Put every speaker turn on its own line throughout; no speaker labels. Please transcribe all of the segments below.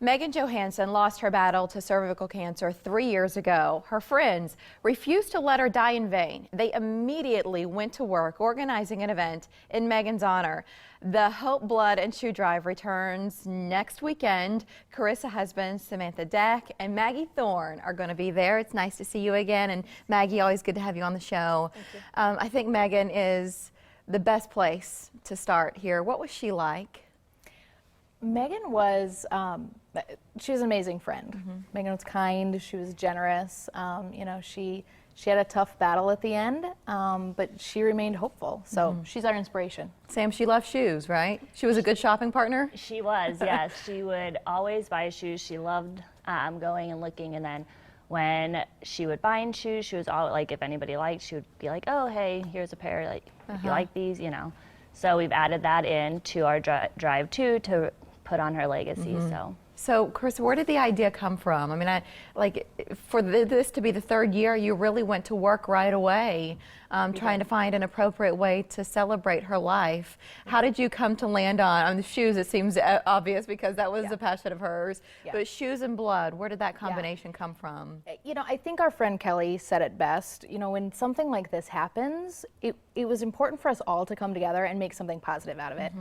Meighan Johnson lost her battle to cervical cancer 3 years ago. Her friends refused to let her die in vain. They immediately went to work organizing an event in Meighan's honor. The Hope Blood and Shoe Drive returns next weekend. Carissa husband Samantha Deck and Maggie Thorne are going to be there. It's nice to see you again. And Maggie, always good to have you on the show.
Thank you.
I think Meighan is the best place to start here. What was she like?
Meighan was, she was an amazing friend. Meighan was kind, she was generous. You know, she had a tough battle at the end, but she remained hopeful. So she's our inspiration.
Sam, she loved shoes, right? She was a good shopping partner?
She was, yes. She would always buy shoes. She loved going and looking, and then when she would find shoes, she was all like, if anybody liked, she would be like, oh, hey, here's a pair, like, if you like these, you know. So we've added that in to our drive too, to put on her legacy.
So, Chris, where did the idea come from? I mean, for this to be the third year, you really went to work right away, trying to find an appropriate way to celebrate her life. How did you come to land on the shoes? It seems obvious because that was a passion of hers. But shoes and blood, where did that combination come from?
You know, I think our friend Kelly said it best. You know, when something like this happens, it was important for us all to come together and make something positive out of it.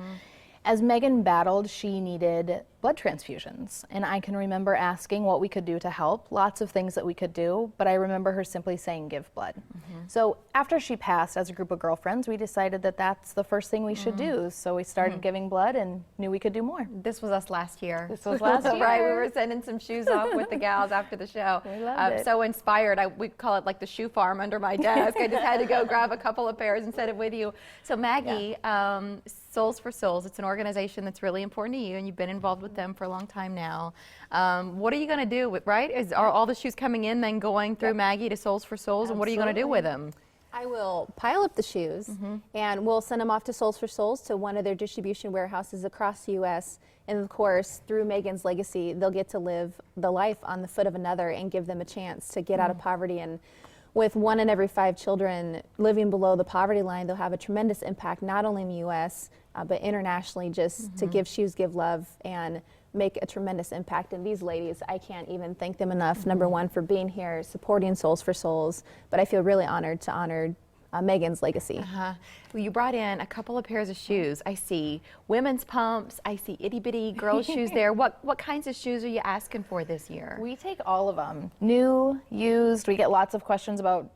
As Meighan battled, she needed blood transfusions, and I can remember asking what we could do to help, lots of things that we could do, but I remember her simply saying, give blood. So after she passed, as a group of girlfriends, we decided that that's the first thing we should do, so we started giving blood and knew we could do more.
This was us last year.
This was last year.
Right, we were sending some shoes off with the gals after the show.
We loved it.
So inspired, we call it like the shoe farm under my desk. I just had to go grab a couple of pairs and set it with you. So Maggie, Souls for Souls, it's an organization that's really important to you, and you've been involved with them for a long time now. What are you going to do with, are all the shoes coming in then going through Maggie to Souls for Souls, and what are you going to do with them?
I will pile up the shoes and we'll send them off to Souls for Souls, to one of their distribution warehouses across the U.S. And of course, through Meighan's legacy, they'll get to live the life on the foot of another and give them a chance to get out of poverty. And with 1 in every 5 children living below the poverty line, they'll have a tremendous impact, not only in the U.S., but internationally, just to give shoes, give love, and make a tremendous impact. And these ladies, I can't even thank them enough, number one, for being here, supporting Souls for Souls, but I feel really honored to honor Meighan's legacy.
Well, you brought in a couple of pairs of shoes. I see women's pumps, I see itty bitty girls' shoes there. What kinds of shoes are you asking for this year?
We take all of them, new, used. We get lots of questions about,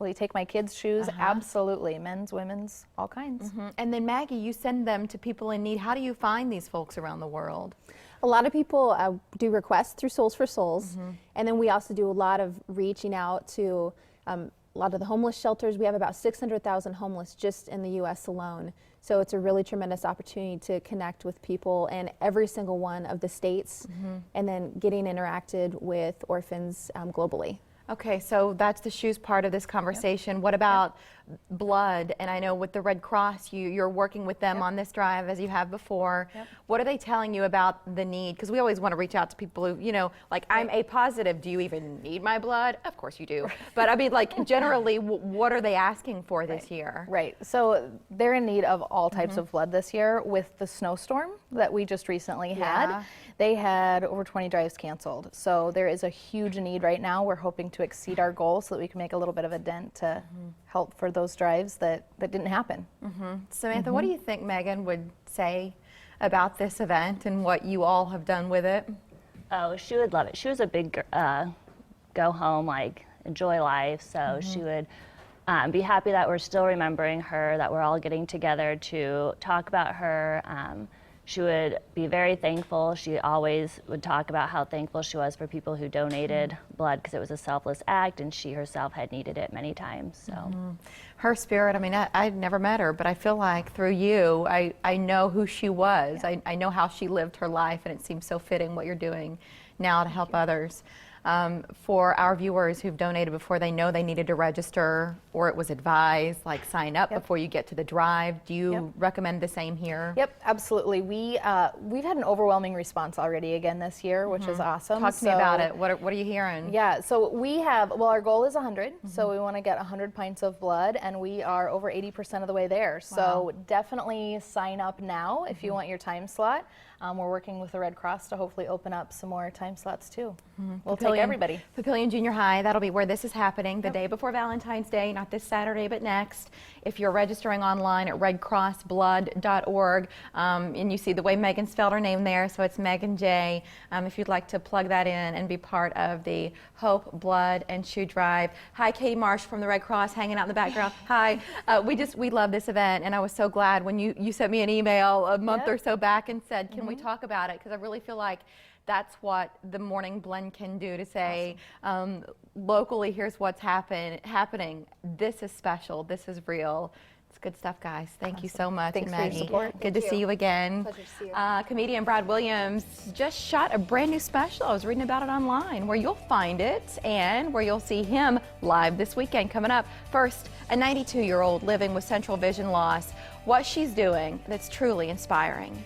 will you take my kids' shoes? Absolutely, men's, women's, all kinds.
And then Maggie, you send them to people in need. How do you find these folks around the world?
A lot of people do requests through Souls for Souls, and then we also do a lot of reaching out to a lot of the homeless shelters. We have about 600,000 homeless just in the U.S. alone. So it's a really tremendous opportunity to connect with people in every single one of the states, and then getting interacted with orphans globally.
Okay, so that's the shoes part of this conversation. What about blood? And I know with the Red Cross, you're working with them on this drive as you have before. What are they telling you about the need? Because we always want to reach out to people who, you know, like, I'm A positive. Do you even need my blood? Of course you do. But I mean, like, generally, what are they asking for this year?
Right. So they're in need of all types of blood this year. With the snowstorm that we just recently had, they had over 20 drives canceled. So there is a huge need right now. We're hoping to exceed our goal so that we can make a little bit of a dent to help for those drives that didn't happen.
Samantha, what do you think Meighan would say about this event and what you all have done with it?
Oh, she would love it. She was a big go home, like, enjoy life, so she would be happy that we're still remembering her, that we're all getting together to talk about her. She would be very thankful. She always would talk about how thankful she was for people who donated blood, because it was a selfless act, and she herself had needed it many times. So,
her spirit, I mean, I'd never met her, but I feel like through you, I know who she was. I know how she lived her life, and it seems so fitting what you're doing now to help others. For our viewers who've donated before, they know they needed to register, or it was advised, like, sign up before you get to the drive. Do you recommend the same here?
Yep, absolutely. We've had an overwhelming response already again this year, which is awesome.
Talk to me about it. What are you hearing?
Yeah, so we have, well, our goal is 100, so we want to get 100 pints of blood, and we are over 80% of the way there. So definitely sign up now if you want your time slot. We're working with the Red Cross to hopefully open up some more time slots too. We'll take
Papillion-
everybody.
Papillion Junior High, that'll be where this is happening the day before Valentine's Day, not this Saturday, but next. If you're registering online at redcrossblood.org, and you see the way Megan spelled her name there, so it's Megan J. If you'd like to plug that in and be part of the Hope, Blood, and Shoe Drive. Hi, Katie Marsh from the Red Cross, hanging out in the background. Hi. We love this event, and I was so glad when you sent me an email a month or so back and said, can we talk about it? Because I really feel like that's what the Morning Blend can do, to say, locally, here's what's happening. This is special. This is real. It's good stuff, guys. Thank you so much.
Thanks
and
for your
Maggie,
support.
good to see you again.
Pleasure to see you.
Comedian Brad Williams just shot a brand new special. I was reading about it online, where you'll find it and where you'll see him live this weekend coming up. First, a 92-year-old living with central vision loss. What she's doing that's truly inspiring.